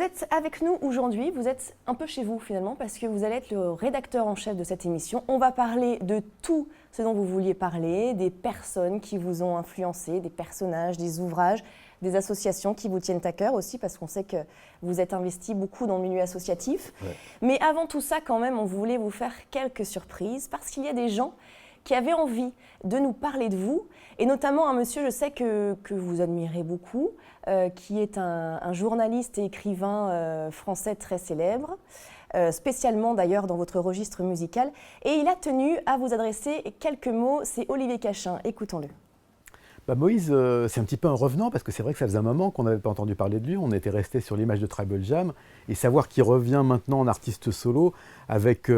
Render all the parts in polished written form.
êtes avec nous aujourd'hui, vous êtes un peu chez vous finalement parce que vous allez être le rédacteur en chef de cette émission. On va parler de tout ce dont vous vouliez parler, des personnes qui vous ont influencé, des personnages, des ouvrages, des associations qui vous tiennent à cœur aussi parce qu'on sait que vous êtes investi beaucoup dans le milieu associatif. Ouais. Mais avant tout ça quand même, on voulait vous faire quelques surprises parce qu'il y a des gens qui avaient envie de nous parler de vous, et notamment un monsieur, je sais que vous admirez beaucoup, qui est un journaliste et écrivain français très célèbre, spécialement d'ailleurs dans votre registre musical, et il a tenu à vous adresser quelques mots, c'est Olivier Cachin, écoutons-le. Moïse, c'est un petit peu un revenant parce que c'est vrai que ça faisait un moment qu'on n'avait pas entendu parler de lui. On était resté sur l'image de Tribal Jam et savoir qu'il revient maintenant en artiste solo avec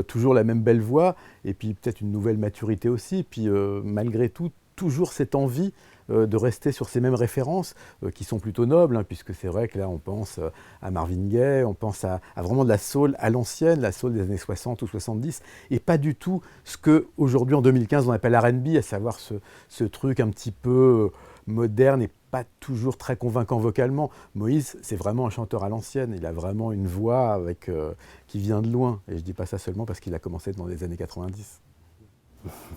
toujours la même belle voix et puis peut-être une nouvelle maturité aussi. Et puis malgré tout, toujours cette envie de rester sur ces mêmes références qui sont plutôt nobles, puisque c'est vrai que là on pense à Marvin Gaye, on pense à vraiment de la soul à l'ancienne, la soul des années 60 ou 70, et pas du tout ce qu'aujourd'hui en 2015 on appelle R&B, à savoir ce truc un petit peu moderne et pas toujours très convaincant vocalement. Moïse, c'est vraiment un chanteur à l'ancienne, il a vraiment une voix qui vient de loin, et je dis pas ça seulement parce qu'il a commencé dans les années 90.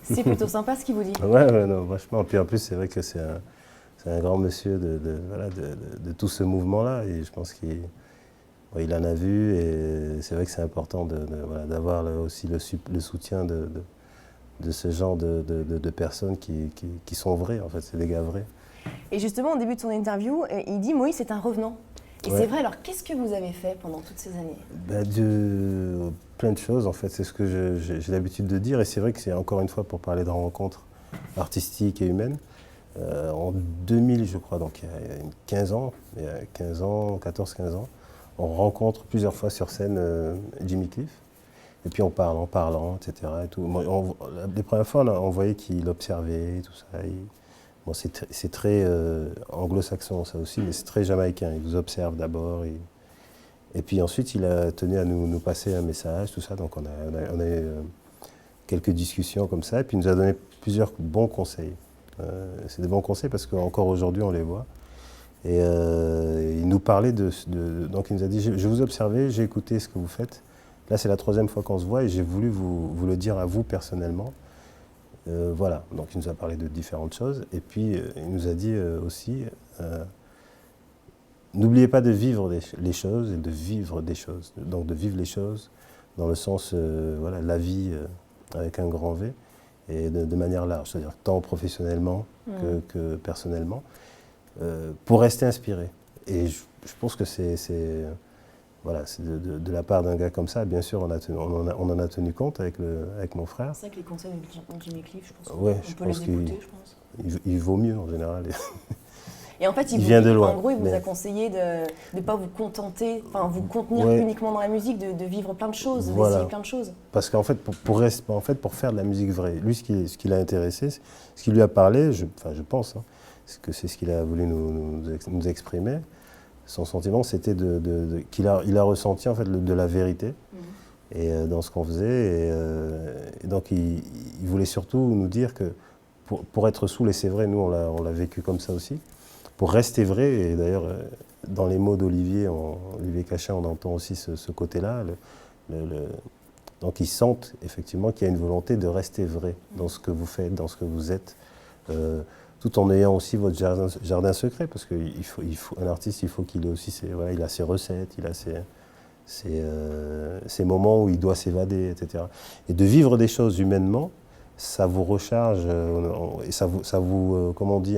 C'est plutôt sympa ce qu'il vous dit. Ouais, non, vachement. Puis en plus, c'est vrai que c'est un grand monsieur de tout ce mouvement-là. Et je pense qu'il en a vu. Et c'est vrai que c'est important d'avoir aussi le soutien de ce genre de personnes qui sont vraies. En fait, c'est des gars vrais. Et justement, au début de son interview, il dit Moïse, c'est un revenant. Et ouais. C'est vrai, alors qu'est-ce que vous avez fait pendant toutes ces années? Plein de choses, en fait, c'est ce que j'ai l'habitude de dire. Et c'est vrai que c'est encore une fois pour parler de rencontres artistiques et humaines. En 2000, je crois, donc il y a 15 ans, 14-15 ans, on rencontre plusieurs fois sur scène Jimmy Cliff. Et puis on parle en parlant, etc. Et tout. Les premières fois, on voyait qu'il observait, tout ça. Bon, c'est très anglo-saxon, ça aussi, mais c'est très jamaïcain. Il vous observe d'abord. Et puis ensuite, il a tenu à nous passer un message, tout ça. Donc on a eu quelques discussions comme ça. Et puis il nous a donné plusieurs bons conseils. C'est des bons conseils parce qu'encore aujourd'hui, on les voit. Et il nous parlait donc il nous a dit, je vous observais, j'ai écouté ce que vous faites. Là, c'est la 3e fois qu'on se voit et j'ai voulu vous le dire à vous personnellement. Voilà, donc il nous a parlé de différentes choses. Et puis il nous a dit aussi... n'oubliez pas de vivre les choses et de vivre des choses. Donc de vivre les choses dans le sens, voilà, la vie avec un grand V et de manière large, c'est-à-dire tant professionnellement que personnellement, pour rester inspiré. Et je pense que c'est de la part d'un gars comme ça, bien sûr, on en a tenu compte avec mon frère. C'est vrai que les conseils de Jimmy Cliff, je pense on peut les écouter, je pense. Il vaut mieux en général. Et en fait, il vient de loin. En gros, il vous a conseillé de ne pas vous contenter, enfin vous contenir uniquement dans la musique, de vivre plein de choses, d'essayer plein de choses. Parce qu'en fait, pour faire de la musique vraie, lui, ce qui l'a intéressé, ce qui lui a parlé, je pense, que c'est ce qu'il a voulu nous exprimer. Son sentiment, c'était qu'il a ressenti en fait de la vérité et dans ce qu'on faisait. Et donc, il voulait surtout nous dire que pour être saoul, et c'est vrai, nous, on l'a vécu comme ça aussi. Pour rester vrai, et d'ailleurs, dans les mots d'Olivier, Olivier Cachin, on entend aussi ce côté-là. Donc, ils sentent effectivement qu'il y a une volonté de rester vrai dans ce que vous faites, dans ce que vous êtes, tout en ayant aussi votre jardin secret, parce qu'un artiste, il faut qu'il ait aussi il a ses recettes, il a ses moments où il doit s'évader, etc. Et de vivre des choses humainement, ça vous recharge et ça vous comment on dit,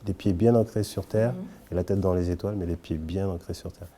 les pieds bien ancrés sur terre et la tête dans les étoiles, mais les pieds bien ancrés sur terre.